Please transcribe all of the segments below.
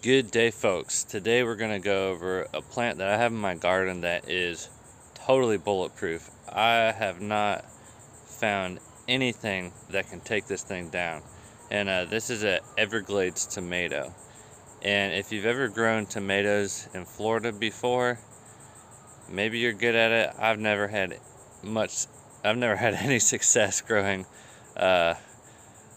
Good day, folks. Today we're going to go over a plant that I have in my garden that is totally bulletproof. I have not found anything that can take this thing down. And this is an Everglades tomato. And if you've ever grown tomatoes in Florida before, maybe you're good at it. I've never had any success growing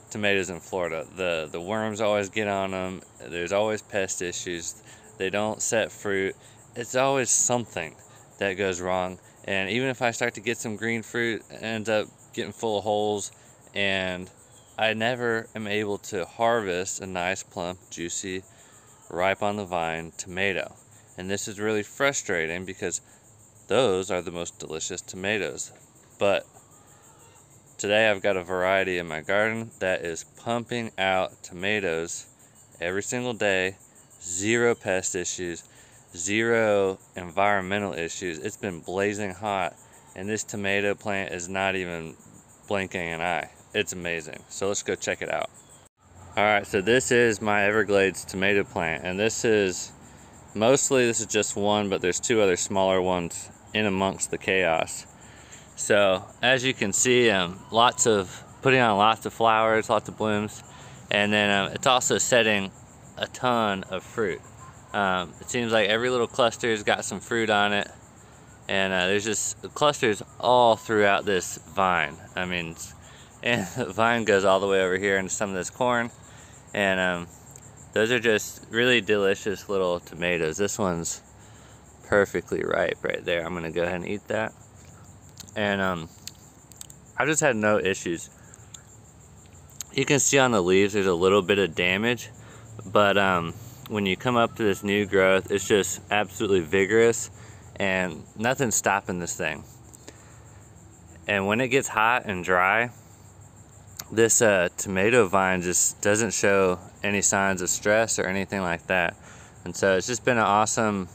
tomatoes in Florida. The worms always get on them. There's always pest issues. They don't set fruit. It's always something that goes wrong. And even if I start to get some green fruit, it ends up getting full of holes, and I never am able to harvest a nice, plump, juicy, ripe on the vine tomato. And this is really frustrating because those are the most delicious tomatoes. But today I've got a variety in my garden that is pumping out tomatoes every single day. Zero pest issues, zero environmental issues. It's been blazing hot, and this tomato plant is not even blinking an eye. It's amazing. So let's go check it out. Alright, so this is my Everglades tomato plant, and this is just one, but there's two other smaller ones in amongst the chaos. So as you can see, putting on lots of flowers, lots of blooms, and then it's also setting a ton of fruit. It seems like every little cluster's got some fruit on it, and there's just clusters all throughout this vine. And the vine goes all the way over here into some of this corn, and those are just really delicious little tomatoes. This one's perfectly ripe right there. I'm gonna go ahead and eat that. And I've just had no issues. You can see on the leaves there's a little bit of damage, but when you come up to this new growth, it's just absolutely vigorous, and nothing's stopping this thing. And when it gets hot and dry, this tomato vine just doesn't show any signs of stress or anything like that. And so it's just been an awesome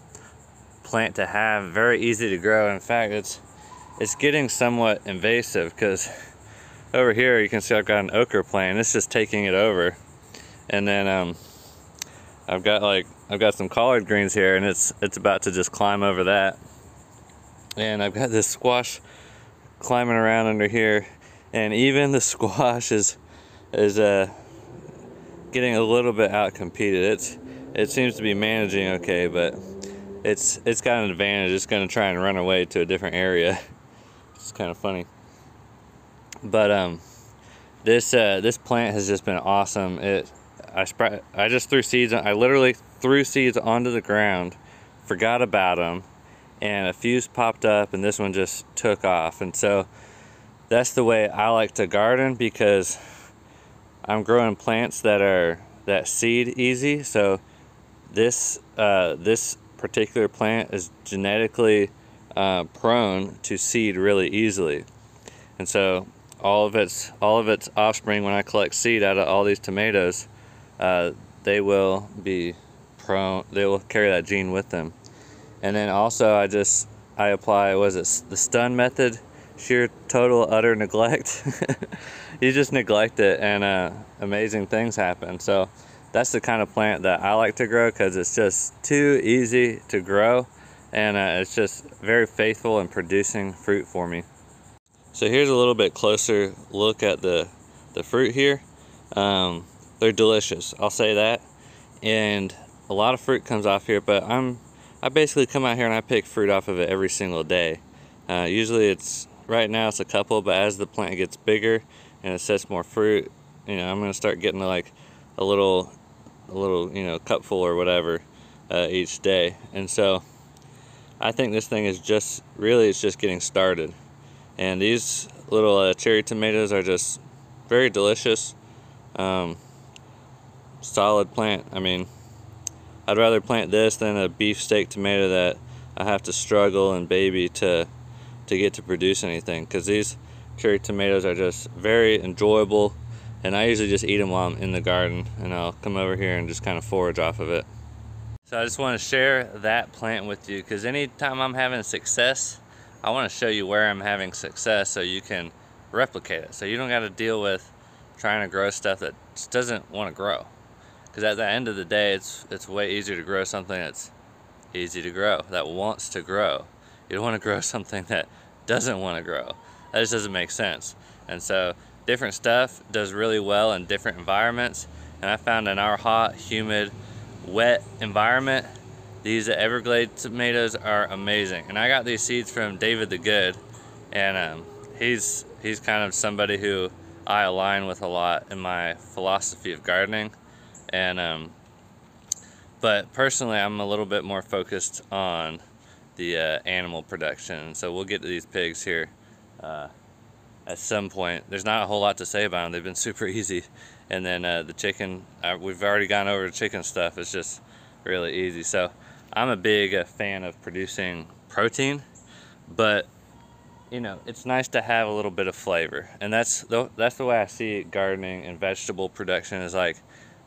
plant to have, very easy to grow. In fact, it's getting somewhat invasive, because over here you can see I've got an okra plant. It's just taking it over. And then I've got some collard greens here, and it's about to just climb over that. And I've got this squash climbing around under here, and even the squash is getting a little bit out competed. It seems to be managing okay, but it's got an advantage. It's going to try and run away to a different area. It's kind of funny. But this plant has just been awesome. I just threw seeds. I literally threw seeds onto the ground, forgot about them, and a fuse popped up, and this one just took off. And so that's the way I like to garden, because I'm growing plants that seed easy. So this particular plant is genetically prone to seed really easily, and so all of its offspring, when I collect seed out of all these tomatoes, they will carry that gene with them. And then also I apply, the stun method, sheer total utter neglect. You just neglect it, and amazing things happen. So that's the kind of plant that I like to grow, because it's just too easy to grow, and it's just very faithful in producing fruit for me. So here's a little bit closer look at the fruit here. They're delicious, I'll say that. And a lot of fruit comes off here, but I basically come out here and I pick fruit off of it every single day. Usually right now it's a couple, but as the plant gets bigger and it sets more fruit, I'm gonna start getting like a little cupful or whatever each day. And so I think this thing is just getting started. And these little cherry tomatoes are just very delicious. Solid plant. I'd rather plant this than a beefsteak tomato that I have to struggle and baby to get to produce anything, because these cherry tomatoes are just very enjoyable, and I usually just eat them while I'm in the garden, and I'll come over here and just kind of forage off of it. So I just want to share that plant with you, because anytime I'm having success, I want to show you where I'm having success so you can replicate it, so you don't got to deal with trying to grow stuff that just doesn't want to grow. Because at the end of the day, it's way easier to grow something that's easy to grow, that wants to grow. You don't want to grow something that doesn't want to grow. That just doesn't make sense. And so different stuff does really well in different environments. And I found in our hot, humid, wet environment, these Everglade tomatoes are amazing. And I got these seeds from David the Good, and he's kind of somebody who I align with a lot in my philosophy of gardening. And but personally, I'm a little bit more focused on the animal production. So we'll get to these pigs here at some point. There's not a whole lot to say about them. They've been super easy. And then the chicken, we've already gone over the chicken stuff. It's just really easy. So I'm a big fan of producing protein, but you know, it's nice to have a little bit of flavor. And that's the way I see gardening and vegetable production, is like,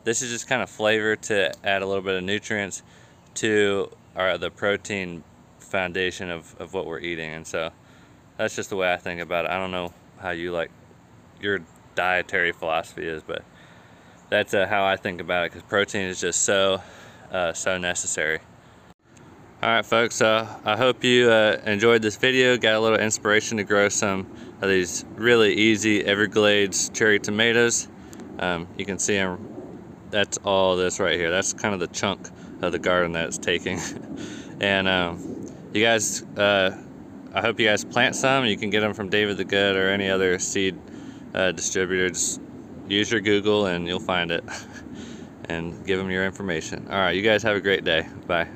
this is just kind of flavor to add a little bit of nutrients to the protein foundation of what we're eating. And so that's just the way I think about it. I don't know how your dietary philosophy is, but that's how I think about it, because protein is just so necessary. Alright folks, I hope you enjoyed this video, got a little inspiration to grow some of these really easy Everglades cherry tomatoes. You can see them. That's all this right here. That's kind of the chunk of the garden that it's taking. And you guys, I hope you guys plant some. You can get them from David the Good or any other seed distributor. Just use your Google and you'll find it. And give them your information. Alright, you guys have a great day. Bye.